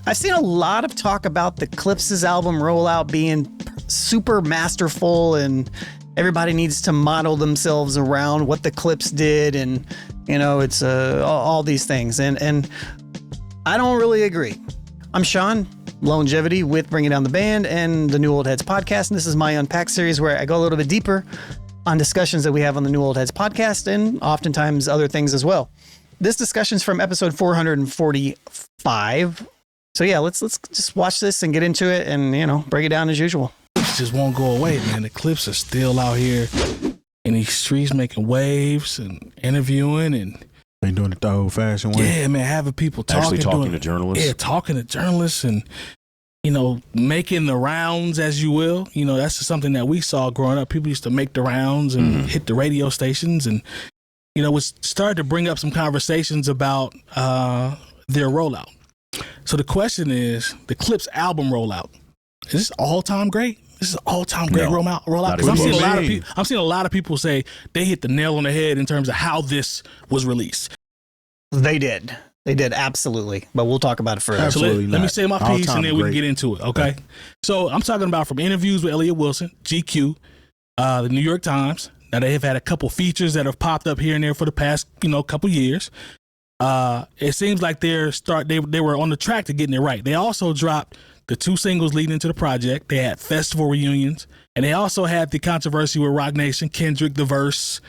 I've seen a lot of talk about the Clipse's album Rollout being super masterful, and everybody needs to model themselves around what the Clipse did, and it's all these things, and I don't really agree. I'm Sean, Lonegevity with Bringing Down the Band and the New Old Heads podcast, and this is my Unpacked series where I go a little bit deeper on discussions that we have on the New Old Heads podcast, and oftentimes other things as well. This discussion's from episode 445. So yeah, let's just watch this and get into it and, break it down as usual. It just won't go away, man. The Clipse are still out here in these streets making waves and interviewing, and they doing it the old-fashioned way. Yeah, man, having people talking to journalists. Yeah, talking to journalists and, making the rounds, as you will. That's just something that we saw growing up. People used to make the rounds and hit the radio stations, and, it started to bring up some conversations about their rollout. So the question is, the Clipse album Rollout, is this all-time great? This is all-time great rollout. Because I'm seeing a lot of people say they hit the nail on the head in terms of how this was released. They did, absolutely. But we'll talk about it further. Absolutely. So let me say my piece and then we can get into it. Okay. So I'm talking about from interviews with Elliott Wilson, GQ, the New York Times. Now they have had a couple features that have popped up here and there for the past, couple years. It seems like they were on the track to getting it right. They also dropped the 2 singles leading into the project. They had festival reunions, and they also had the controversy with Roc Nation, Kendrick, The Verse.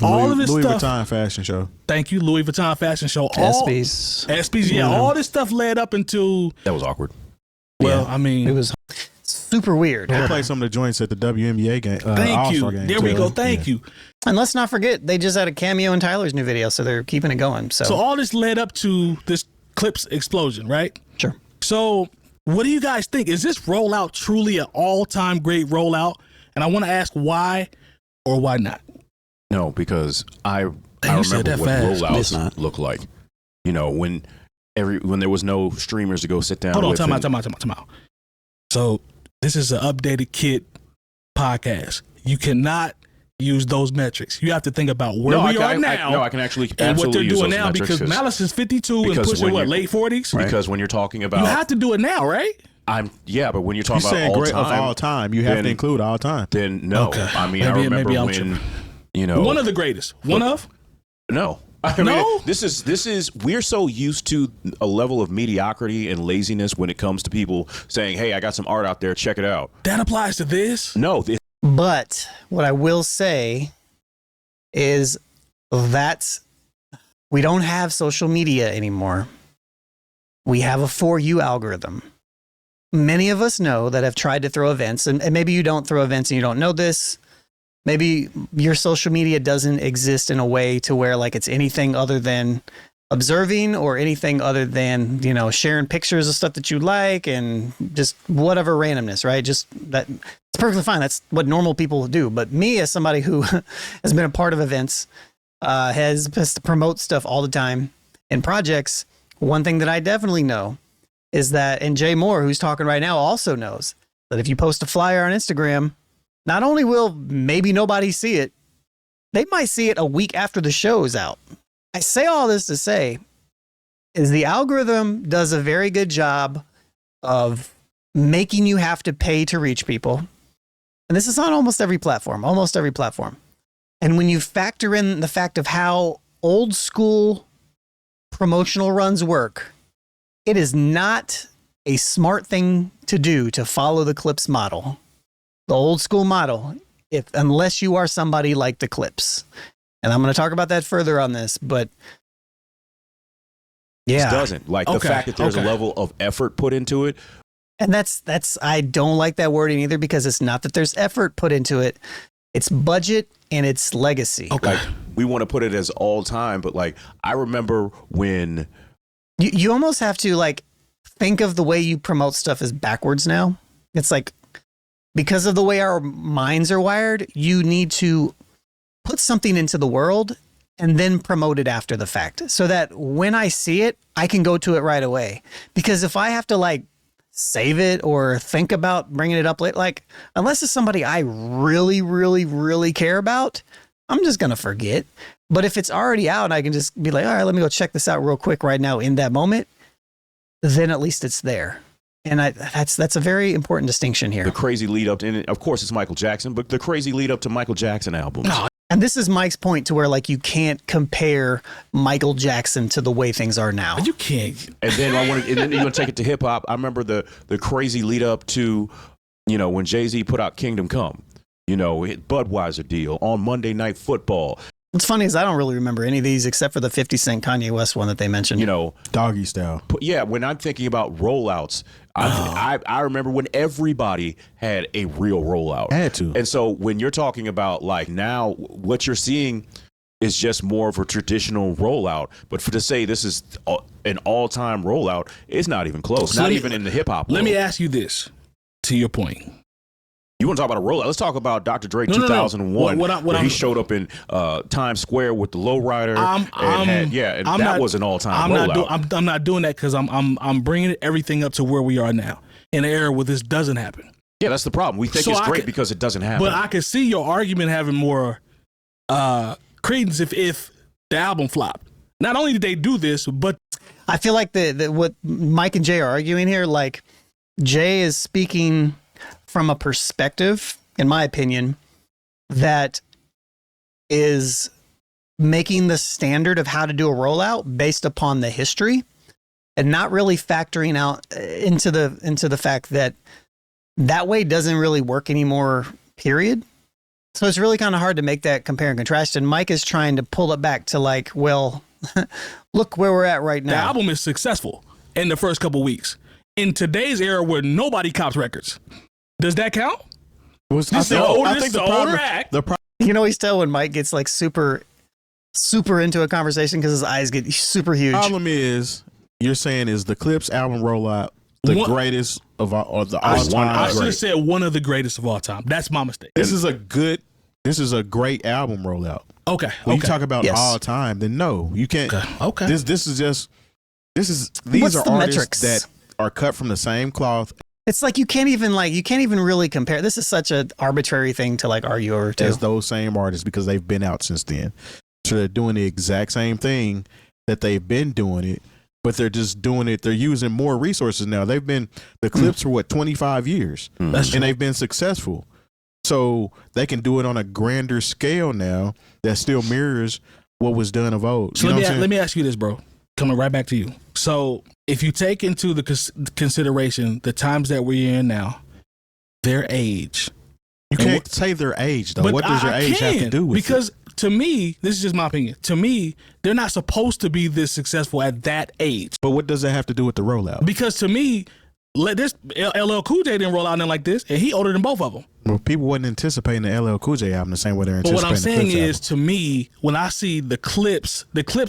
All of this Louis stuff. Vuitton fashion show. Thank you, Louis Vuitton fashion show. SBs, yeah. All this stuff led up into. That was awkward. Well, yeah. I mean, it was super weird. They played some of the joints at the WNBA game. Thank you. Game there we go. Thank you. And let's not forget, they just had a cameo in Tyler's new video, so they're keeping it going. So all this led up to this Clipse explosion, right? Sure. So what do you guys think? Is this rollout truly an all-time great rollout? And I want to ask why or why not? No, because I remember what rollouts look like. When there was no streamers to go sit down. Hold on, time out. So this is an updated Kid podcast. You cannot use those metrics. You have to think about where we are now. I can actually and what they're use doing those now, metrics because Malice is 52 and pushing late 40s. Right? Because when you're talking about, you have to do it now, right? But when you're talking about all time, you have to include all time. Then no, okay. I mean, I remember when one of the greatest. No. This is we're so used to a level of mediocrity and laziness when it comes to people saying, "Hey, I got some art out there, check it out." That applies to this? No. But what I will say is that we don't have social media anymore. We have a For You algorithm. Many of us know that have tried to throw events, and maybe you don't throw events and you don't know this. Maybe your social media doesn't exist in a way to where like it's anything other than observing or anything other than, sharing pictures of stuff that you like and just whatever randomness, right? Just that it's perfectly fine. That's what normal people do. But me, as somebody who has been a part of events, has to promote stuff all the time in projects, one thing that I definitely know is that, and Jay Moore, who's talking right now, also knows that if you post a flyer on Instagram, not only will maybe nobody see it, they might see it a week after the show is out. I say all this to say is the algorithm does a very good job of making you have to pay to reach people. And this is on almost every platform. And when you factor in the fact of how old school promotional runs work, it is not a smart thing to do to follow the Clipse model. The old school model, unless you are somebody like the Clipse. And I'm going to talk about that further on this, but yeah. It doesn't. The fact that there's a level of effort put into it. And that's I don't like that wording either, because it's not that there's effort put into it. It's budget and it's legacy. Okay. We want to put it as all time, but I remember when you almost have to think of the way you promote stuff as backwards now. It's because of the way our minds are wired, you need to put something into the world and then promote it after the fact, so that when I see it, I can go to it right away. Because if I have to save it or think about bringing it up late, unless it's somebody I really, really, really care about, I'm just going to forget. But if it's already out, I can just be like, all right, let me go check this out real quick right now in that moment. then at least it's there. And that's a very important distinction here. The crazy lead up to, and of course it's Michael Jackson, but the crazy lead up to Michael Jackson albums. No. And this is Mike's point to where like you can't compare Michael Jackson to the way things are now. You can't. And then you're gonna take it to hip hop. I remember the crazy lead up to, when Jay-Z put out Kingdom Come, Budweiser deal on Monday Night Football. What's funny is I don't really remember any of these except for the 50 Cent Kanye West one that they mentioned. Doggy Style. Yeah, when I'm thinking about rollouts, I remember when everybody had a real rollout. Had to. And so when you're talking about like now, what you're seeing is just more of a traditional rollout. But to say this is an all-time rollout, it's not even close. So not even in the hip hop world. Let me ask you this, to your point. You want to talk about a rollout? Let's talk about Dr. Dre 2001, where he showed up in Times Square with the Lowrider. That was an all-time rollout. I'm not doing that because I'm bringing everything up to where we are now in an era where this doesn't happen. Yeah, that's the problem. We think it's great because it doesn't happen. But I can see your argument having more credence if the album flopped. Not only did they do this, but I feel like what Mike and Jay are arguing here, like Jay is speaking from a perspective, in my opinion, that is making the standard of how to do a rollout based upon the history and not really factoring out into the fact that way doesn't really work anymore, period. So it's really kind of hard to make that compare and contrast. And Mike is trying to pull it back to like, well, look where we're at right now. The album is successful in the first couple weeks. In today's era where nobody cops records, does that count? I think the problem. You know, he's tell when Mike gets like super into a conversation because his eyes get super huge. Problem is, you're saying is the Clipse album rollout the greatest of all time? I should have said one of the greatest of all time. That's my mistake. This is a great album rollout. Okay. When you talk about all time, then no, you can't. Okay. These What's are the artists metrics that are cut from the same cloth. It's like you can't even really compare. This is such an arbitrary thing to like argue over too. As those same artists because they've been out since then. So they're doing the exact same thing that they've been doing it, but they're just doing it. They're using more resources now. They've been the Clipse for 25 years, and they've been successful. So they can do it on a grander scale now that still mirrors what was done of old. So let me ask you this, bro. Coming right back to you. So if you take into the consideration the times that we're in now, their age. You can't say their age, though. What does your age have to do with it? Because to me, this is just my opinion. To me, they're not supposed to be this successful at that age. But what does that have to do with the rollout? Because to me, this LL Cool J didn't roll out nothing like this, and he older than both of them. Well, people wasn't anticipating the LL Cool J album the same way they're anticipating. But what I'm saying is, album. To me, when I see the Clipse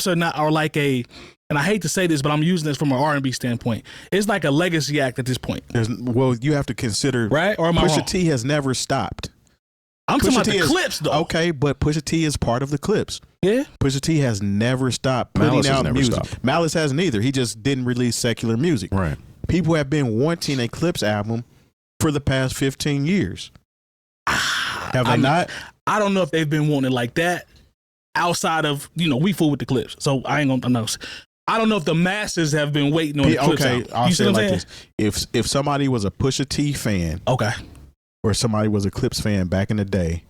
are like a, and I hate to say this, but I'm using this from an R&B standpoint. It's like a legacy act at this point. You have to consider, right? Or am I wrong? Pusha T has never stopped. I'm talking about the Clipse, though. Okay, but Pusha T is part of the Clipse. Yeah. Pusha T has never stopped putting out music. Stopped. Malice hasn't either. He just didn't release secular music. Right. People have been wanting a Clipse album for the past 15 years. Have they not? I don't know if they've been wanting it like that outside of, we fool with the Clipse. So I ain't gonna know. I don't know if the masses have been waiting on the Clipse album. I'll say it like this. If somebody was a Pusha T fan, okay, or somebody was a Clipse fan back in the day,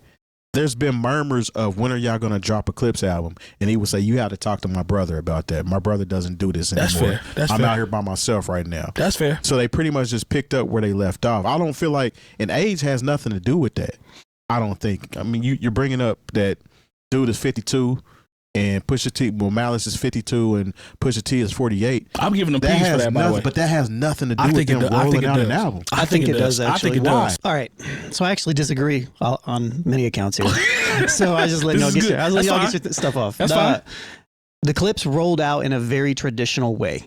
there's been murmurs of when are y'all going to drop a Clipse album? And he would say, you have to talk to my brother about that. My brother doesn't do this anymore. That's I'm fair. out here by myself right now. That's fair. So they pretty much just picked up where they left off. I don't feel like, and age has nothing to do with that. I don't think. I mean, you're bringing up that dude is 52 and Pusha T, Malice is 52 and Pusha T is 48. I'm giving them peace for that, by the way. But that has nothing to do with them rolling out an album. I think it does, actually. I think it does. All right. So I actually disagree on many accounts here. So I just let y'all get your stuff off. That's fine. The Clipse rolled out in a very traditional way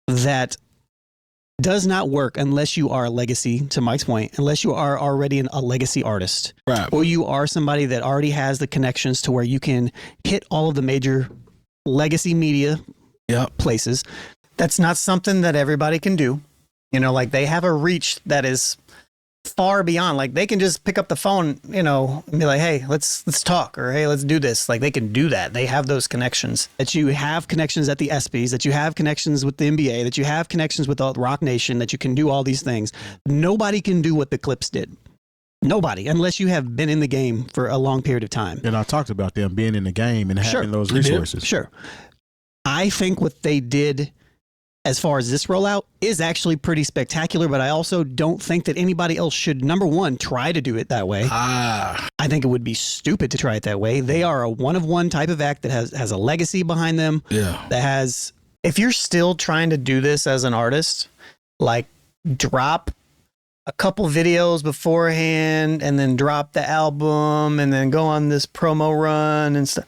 that does not work unless you are a legacy, to Mike's point, unless you are already a legacy artist. Right. Or you are somebody that already has the connections to where you can hit all of the major legacy media places. That's not something that everybody can do. Like they have a reach that is far beyond. Like they can just pick up the phone, you know, and be like, hey, let's talk, or hey, let's do this. Like they can do that. They have those connections. That you have connections at the ESPYs, that you have connections with the NBA, that you have connections with the Rock Nation, that you can do all these things. Nobody can do what the Clipse did. Nobody, unless you have been in the game for a long period of time. And I talked about them being in the game and having those resources. Sure. I think what they did as far as this rollout is actually pretty spectacular, but I also don't think that anybody else should, number one, try to do it that way. I think it would be stupid to try it that way. They are a one-of-one type of act that has a legacy behind them. Yeah. That has, if you're still trying to do this as an artist, like drop a couple videos beforehand and then drop the album and then go on this promo run and stuff.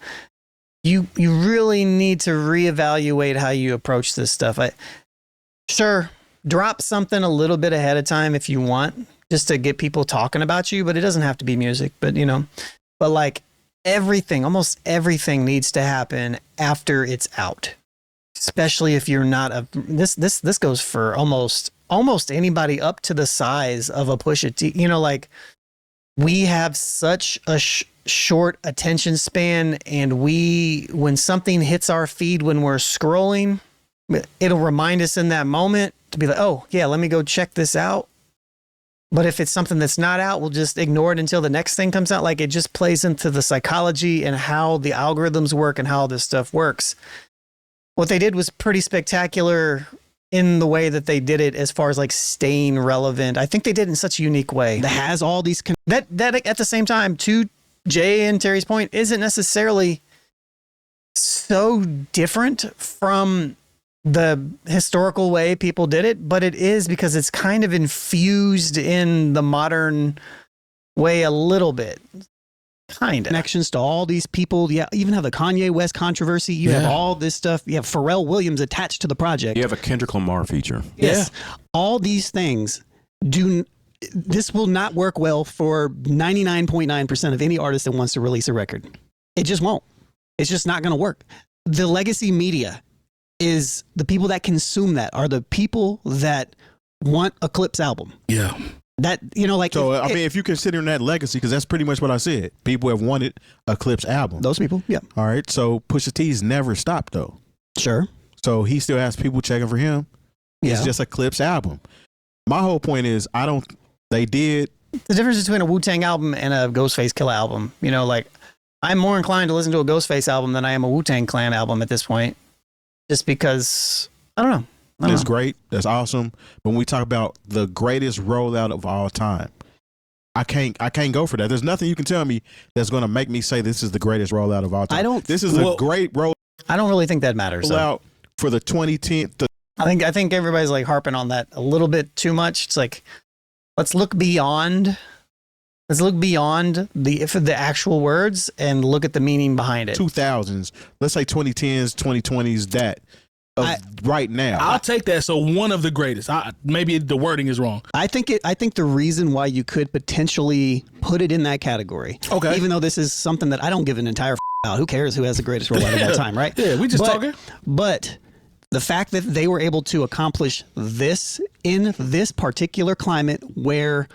You really need to reevaluate how you approach this stuff. Sure, drop something a little bit ahead of time if you want, just to get people talking about you, but it doesn't have to be music. But like everything, almost everything needs to happen after it's out. Especially if you're not this goes for almost anybody up to the size of a Pusha T. You know, like we have such a short attention span, and when something hits our feed when we're scrolling, it'll remind us in that moment to be like, oh yeah, let me go check this out. But if it's something that's not out, we'll just ignore it until the next thing comes out. Like it just plays into the psychology and how the algorithms work and how this stuff works. What they did was pretty spectacular in the way that they did it as far as like staying relevant. I think they did it in such a unique way that has all these that at the same time, to Jay and Terry's point, isn't necessarily so different from the historical way people did it, but it is because it's kind of infused in the modern way a little bit. Kind of connections to all these people. Yeah, even have the Kanye West controversy. You have all this stuff. You have Pharrell Williams attached to the project. You have a Kendrick Lamar feature. Yes. Yeah. All these things this will not work well for 99.9% of any artist that wants to release a record. It just won't. It's just not going to work. The legacy media is the people that consume that are the people that want a Clipse album. Yeah. That, you know, like. So, if you consider that legacy, because that's pretty much what I said. People have wanted a Clipse album. Those people, yeah. All right. So Pusha T's never stopped, though. Sure. So he still has people checking for him. Yeah. It's just a Clipse album. My whole point is, they did. The difference between a Wu-Tang album and a Ghostface Killah album, you know, like I'm more inclined to listen to a Ghostface album than I am a Wu-Tang Clan album at this point. Just because, I don't know. It's great. That's awesome. But when we talk about the greatest rollout of all time, I can't go for that. There's nothing you can tell me that's going to make me say this is the greatest rollout of all time. This is a great rollout. I don't really think that matters. Rollout for the 2010. I think everybody's like harping on that a little bit too much. It's like, let's look beyond the actual words and look at the meaning behind it. 2000s, let's say 2010s, 2020s, that. Right now, I'll take that. So one of the greatest. Maybe the wording is wrong. I think the reason why you could potentially put it in that category, okay, even though this is something that I don't give an entire out. Who cares who has the greatest rollout of all time, right? Yeah, we just talking. But the fact that they were able to accomplish this in this particular climate where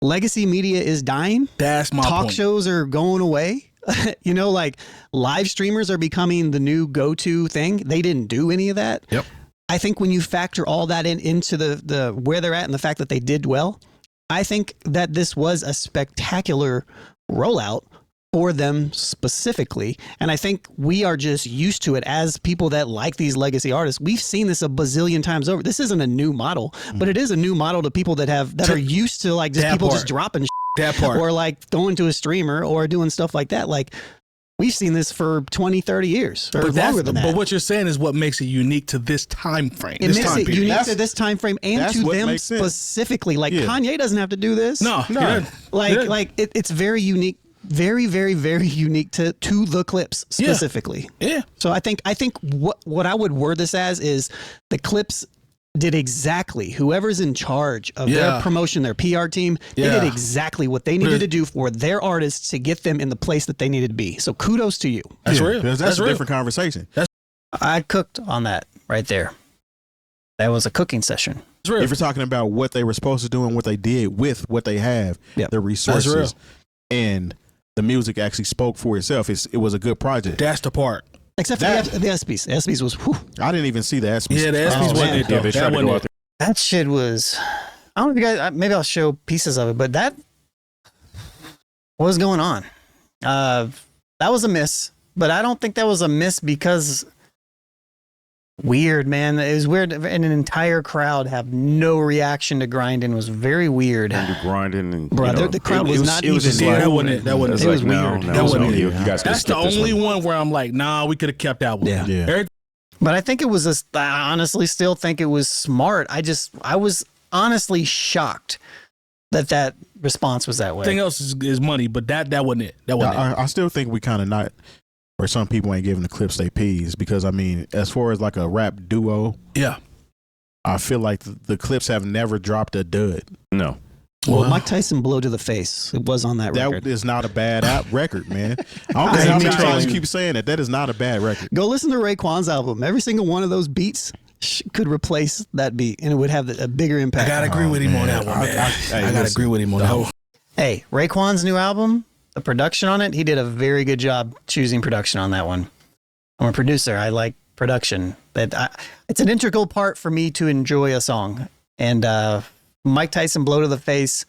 legacy media is dying, that's my talk point. shows are going away. You know, like live streamers are becoming the new go-to thing. They didn't do any of that. Yep. I think when you factor all that into the where they're at and the fact that they did well, I think that this was a spectacular rollout for them specifically. And I think we are just used to it as people that like these legacy artists. We've seen this a bazillion times over. This isn't a new model, but it is a new model to people that are used to like just people just dropping that part, or like going to a streamer or doing stuff like that. Like we've seen this for 20, 30 years or longer than that. But what you're saying is what makes it unique to this time frame. It makes it unique to this time frame and to them specifically. Like Kanye doesn't have to do this. No. Like it's very unique. Very, very, very unique to the Clipse specifically. Yeah. So I think what I would word this as is the Clipse did exactly, whoever's in charge of their promotion, their PR team, they did exactly what they needed to do for their artists to get them in the place that they needed to be. So kudos to you. That's real. That's a different conversation. I cooked on that right there. That was a cooking session. It's real. If you're talking about what they were supposed to do and what they did with what they have, Yep. the real. resources, and the music actually spoke for itself. It was a good project. That's the part. Except for the ESPYs. The ESPYs was, whew, I didn't even see the ESPYs. Yeah, the ESPYs wasn't man. it, though. Yeah, they tried That to go wasn't out it. there. that shit was, I don't know if you guys, maybe I'll show pieces of it, but what was going on? That was a miss, but I don't think that was a miss because weird, man. It was weird. And an entire crowd have no reaction to grinding was very weird. And you're grinding and Bro, you know, the crowd was not it was even- just Yeah, like, that wasn't it. That wasn't it's it. It was like, no, weird. no, That wasn't no, it. you guys That's the only one where I'm like, nah, we could have kept that one. Yeah. Yeah. Everything But I think it was I honestly still think it was smart. I was honestly shocked that response was that way. else is money, but that wasn't it. That wasn't it. I still think we kind of not, or some people ain't giving the Clipse their P's because I mean, as far as like a rap duo, Yeah. I feel like the Clipse have never dropped a dud. No. Well, Mike Tyson blow to the face. It was on that record. That is not a bad record, man. I don't I care how mean, many times you trolling. keep saying it. That is not a bad record. Go listen to Raekwon's album. Every single one of those beats could replace that beat, and it would have a bigger I impact. gotta agree with him on that one, man. I gotta listen, agree with him on that one. Hey, Raekwon's new album, the production on it, he did a very good job choosing production on that one. I'm a producer. I like production. It's an integral part for me to enjoy a song. And Mike Tyson blow to the face.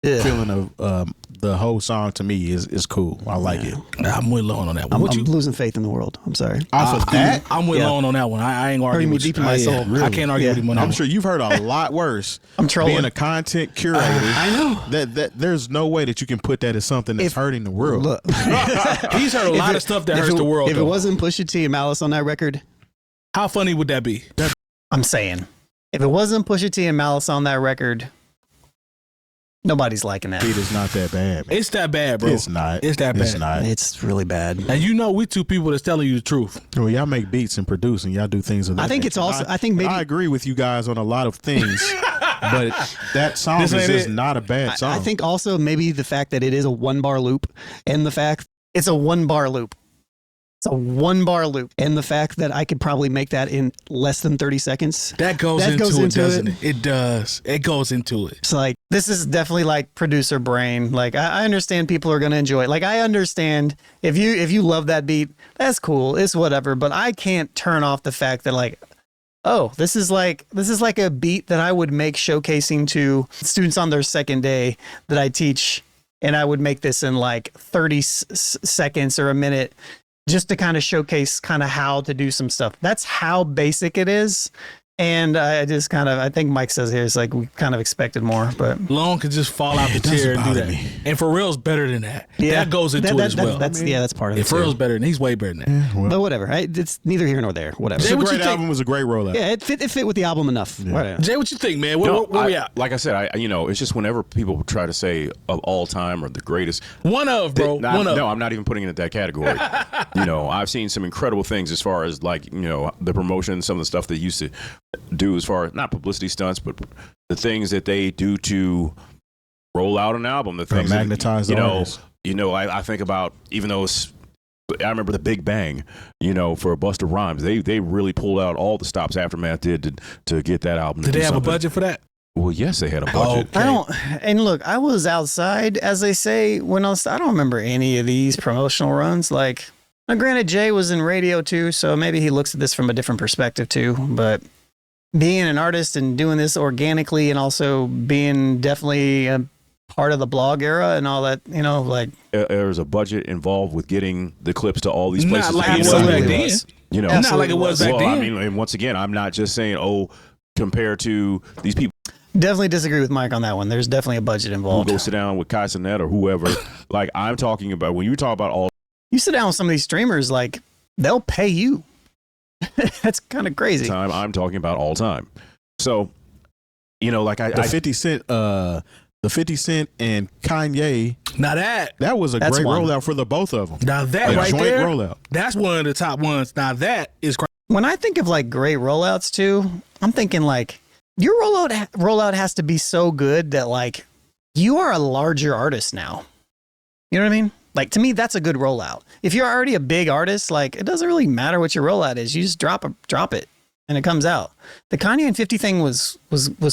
Ugh. Feeling of the whole song to me is cool. I like it. Nah, I'm with Lone on that one. I'm losing faith in the world. I'm sorry. Off of that, I'm with Yeah. Lone on that one. I ain't Hurting arguing me with deep you. in my Yeah. soul. I can't argue Yeah. with him on that I'm one. sure you've heard a lot worse. I'm trolling. Being a content curator, I know. that there's no way that you can put that as something that's If- hurting the world. Look, He's heard a lot of stuff that hurts the world. If it though. wasn't Pusha T and Malice on that record, How funny would that be? I'm saying, if it wasn't Pusha T and Malice on that record, nobody's liking that. It is not that bad, man. It's that bad, bro. It's not. It's that bad. It's not. It's really bad. And you know, we two people that's telling you the truth. Well, y'all make beats and produce, and y'all do things of that. I think nature. it's also. I think maybe. I agree with you guys on a lot of things, but that song This is ain't just it. not a bad song. I think also maybe the fact that it is a 1-bar loop, and the fact it's a 1-bar loop. It's a 1-bar loop, and the fact that I could probably make that in less than 30 seconds. That goes That into goes it, into doesn't it. it? It does. It goes into it. It's like this is definitely like producer brain. Like I understand people are gonna enjoy it. Like I understand if you love that beat, that's cool. It's whatever. But I can't turn off the fact that like, oh, this is like a beat that I would make showcasing to students on their second day that I teach, and I would make this in like 30 seconds or a minute. Just to kind of showcase kind of how to do some stuff. That's how basic it is. And I just kind of, I think Mike says here, it's like we kind of expected more, but Lone could just fall out the It doesn't chair and do bother that. me. And for real's better than that. That goes into it as well. That's part of it. If for real's better than he's way better than that. Yeah, well, But whatever. It's neither here nor there. Whatever. it's Jay, a what you great think? album. It was a great rollout. Yeah, it fit with the album enough. Whatever. Jay, what you think, man? Where, No, where we I- at? Like I said, it's just whenever people try to say of all time or the greatest. One of, bro. No, One of. no, I'm not even putting it in that category. I've seen some incredible things as far as like, the promotion, some of the stuff they used to do as far as not publicity stunts, but the things that they do to roll out an album, the things magnetize that, the artist. I think about, even though I remember the Big Bang, for Busta Rhymes, they really pulled out all the stops Aftermath did to get that album. Did to they do have a something. budget for that? Well, yes, they had a budget. Okay. I don't, and look, I was outside, as they say, I don't remember any of these promotional runs. Like, now granted, Jay was in radio too, so maybe he looks at this from a different perspective too, but being an artist and doing this organically and also being definitely a part of the blog era and all that, like There's a budget involved with getting the clips to all these Not places. like that it you was want. back Absolutely then. was. Not Not Absolutely like it was back well, then. I mean, and once again, I'm not just saying, compared to these people Definitely disagree with Mike on that one. There's definitely a budget who involved. go sit down with Kai Cenat or whoever. Like, I'm talking about, when you talk about all You sit down with some of these streamers, like, they'll pay you. That's kind of the crazy. time, I'm talking about all time. So, like The 50 Cent, the 50 Cent and Kanye, Now that was a That's great one. rollout for the both of them. now that A right joint there, rollout. that's one of the top ones. Now that is crazy. When I think of like great rollouts too, I'm thinking like your rollout has to be so good that like you are a larger artist now. You know what I mean? Like to me, that's a good rollout. If you're already a big artist, like it doesn't really matter what your rollout is. You just drop it. and it comes out. The Kanye and 50 thing was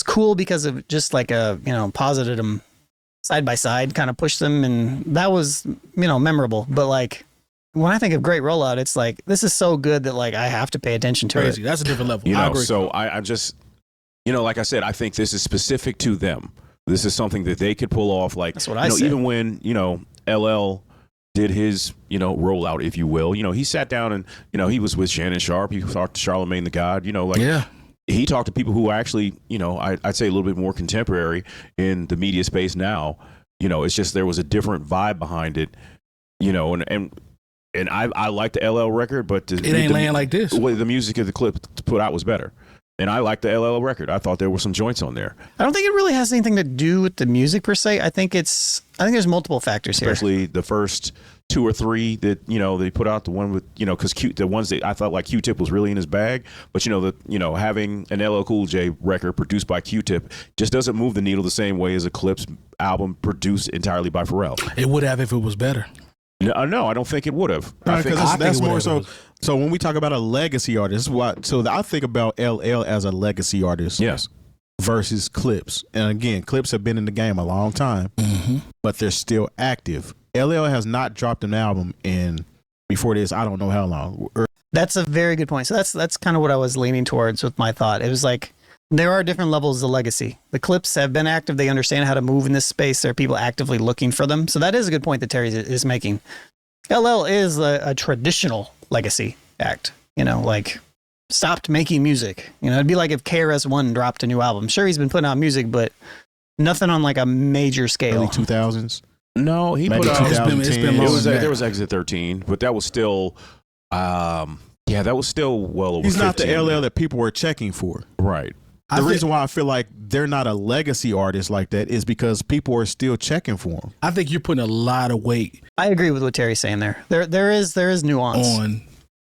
cool because of just like a, posited them side by side, kind of pushed them, and that was, memorable. But like when I think of Great Rollout, it's like, this is so good that like I have to pay attention to Crazy. it. That's a different level. You I know, agree. so I just, like I said, I think this is specific to them. This is something that they could pull off. Like, That's what I said. even when, LL did his, rollout, if you will, he sat down and, he was with Shannon Sharp. He talked to Charlemagne the God, yeah. He talked to people who are actually, I'd say a little bit more contemporary in the media space now. It's just there was a different vibe behind it, and I like the LL record, but It ain't laying like this. The music of the clip put out was better. And I like the LL record. I thought there were some joints on there. I don't think it really has anything to do with the music per se. I think there's multiple factors here. Especially the first 2 or 3 that, they put out, the one with, because the ones that I felt like Q-Tip was really in his bag. But, having an LL Cool J record produced by Q-Tip just doesn't move the needle the same way as a Clipse album produced entirely by Pharrell. It would have if it was better. No, I don't think it would have. Because that's more it so. was. So when we talk about a legacy artist, I think about LL as a legacy artist. Yes. Versus Clipse. And again, Clipse have been in the game a long time, but they're still active. LL has not dropped an album in, before this, I don't know how long. That's a very good point. So that's kind of what I was leaning towards with my thought. It was like, there are different levels of legacy. The Clipse have been active. They understand how to move in this space. There are people actively looking for them. So that is a good point that Terry is making. LL is a traditional legacy act, like stopped making music. It'd be like if KRS-One dropped a new album. Sure, he's been putting out music, but nothing on like a major scale. Early 2000s. No, he Maybe put out. 2010. It's been long. There was Exit 13, but that was still, that was still well over. He's not the 15. LL that people were checking for. Right. The reason why I feel like they're not a legacy artist like that is because people are still checking for them. I think you're putting a lot of weight I agree with what Terry's saying there. There is nuance. on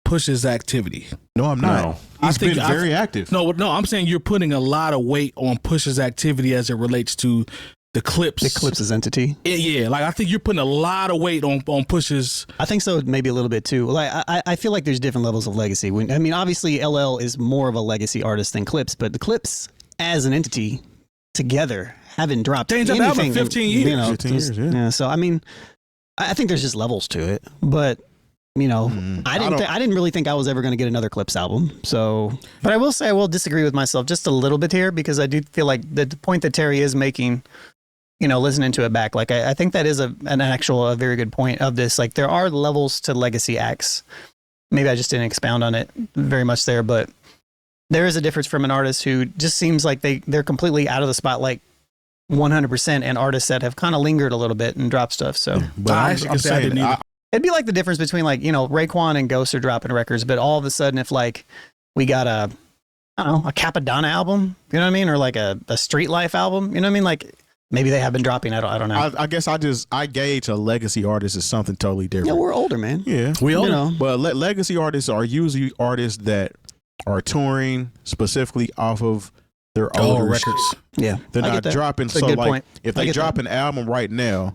Push's activity. No, I'm not. No. He's been very active. No, I'm saying you're putting a lot of weight on Push's activity as it relates to the Clipse. The Clipse's entity. Yeah, like I think you're putting a lot of weight on Push's. I think so, maybe a little bit too. Like I feel like there's different levels of legacy. Obviously LL is more of a legacy artist than Clipse, but the Clipse as an entity together haven't dropped Changed up anything album 15 years. 15 years, yeah. So I think there's just levels to it, but I didn't really think I was ever going to get another Clipse album. So, but I will say I will disagree with myself just a little bit here because I do feel like the point that Terry is making, listening to it back, like I think that is a very good point of this. Like there are levels to legacy acts. Maybe I just didn't expound on it very much there, but there is a difference from an artist who just seems like they're completely out of the spotlight 100% and artists that have kind of lingered a little bit and dropped stuff. So But I'm saying, it'd be like the difference between like, Raekwon and Ghost are dropping records, but all of a sudden if like we got a Capadonna album, you know what I mean? Or like a Street Life album, you know what I mean? Like maybe they have been dropping. I don't know. I guess I gauge a legacy artist as something totally different. Yeah, we're older, man. Yeah. We older. But legacy artists are usually artists that are touring specifically off of their older records. Yeah. They're I not get that. dropping. That's a So good like point. if I they get drop that. an album right now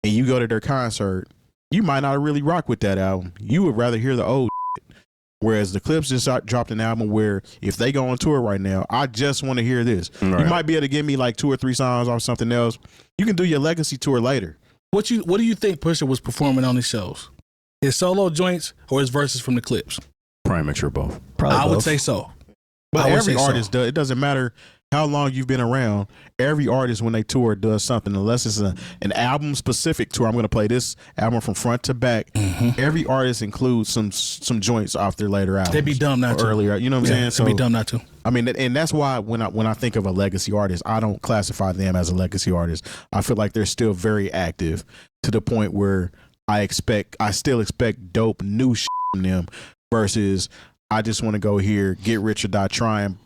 and you go to their concert, you might not really rock with that album. You would rather hear the old shit. Whereas the Clipse just dropped an album where if they go on tour right now, I just want to hear this. Right. You might be able to give me like 2 or 3 songs off something else. You can do your legacy tour later. What do you think Pusha was performing on his shows? His solo joints or his verses from the Clipse? Probably mixture of both. Probably I would both. say so. But I would every say so. artist does. It doesn't matter how long you've been around. Every artist, when they tour, does something. Unless it's an album specific tour. I'm going to play this album from front to back. Every artist includes some joints off their later albums. They'd be dumb not to. Earlier, you know what I'm saying? They'd be dumb not to. I mean, and that's why when I think of a legacy artist, I don't classify them as a legacy artist. I feel like they're still very active to the point where I still expect dope new shit from them versus I just want to go here, get rich or die trying,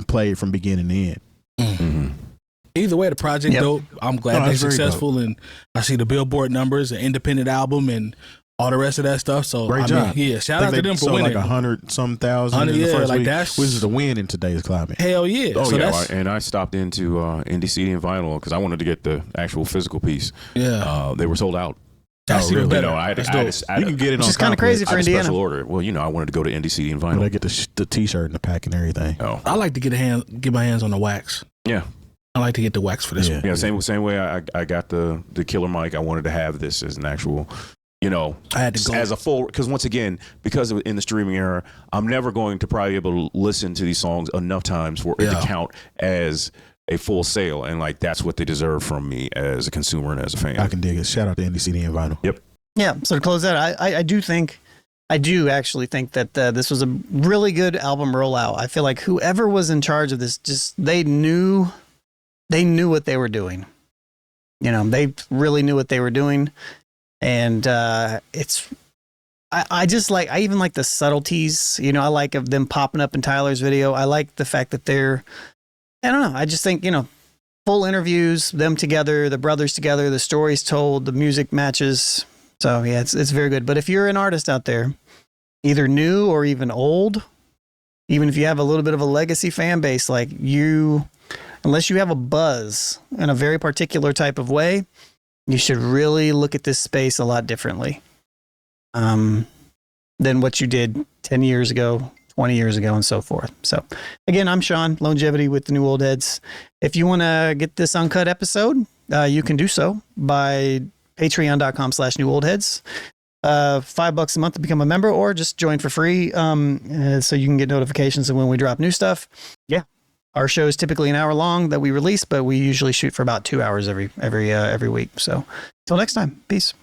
play it from beginning to end. Mm-hmm. Either way, the project dope. I'm glad they're it's very successful, and I see the Billboard numbers, an independent album, and all the rest of that stuff. So Great job. Shout out to them for winning. Like 100,000 in the first like week, that's which is the win in today's climate. Hell yeah! Oh so yeah, that's, and I stopped into Indie CD and Vinyl because I wanted to get the actual physical piece. Yeah, They were sold out. That's even really? better. I had That's to, I dope. had to, I You had can to- get it Which on is kinda compliment. crazy I for had a Indiana. special order. Well, I wanted to go to ND CD and But I vinyl. get the T-shirt and the pack and everything. Oh, I like to get my hands on the wax. yeah. I like to get the wax for this Yeah. one. Yeah, same way I got the killer mic. I wanted to have this as an actual, I had to go. as a full, because once again, because in the streaming era, I'm never going to probably be able to listen to these songs enough times for it to count as a full sale, and like that's what they deserve from me as a consumer and as a fan. I can dig it. Shout out to NDCD and vinyl. Yeah. So to close that, I do actually think that this was a really good album rollout. I feel like whoever was in charge of this, they knew what they were doing. They really knew what they were doing. And I even like the subtleties, I like of them popping up in Tyler's video. I like the fact that I don't know. I just think, full interviews, them together, the brothers together, the stories told, the music matches. So yeah, it's very good. But if you're an artist out there, either new or even old, even if you have a little bit of a legacy fan base, like unless you have a buzz in a very particular type of way, you should really look at this space a lot differently than what you did 10 years ago, 20 years ago, and so forth. So again, I'm Sean, Lonegevity with the New Old Heads. If you want to get this uncut episode, you can do so by patreon.com/newoldheads. $5 a month to become a member, or just join for free so you can get notifications of when we drop new stuff. Yeah. Our show is typically an hour long that we release, but we usually shoot for about 2 hours every week. So until next time, peace.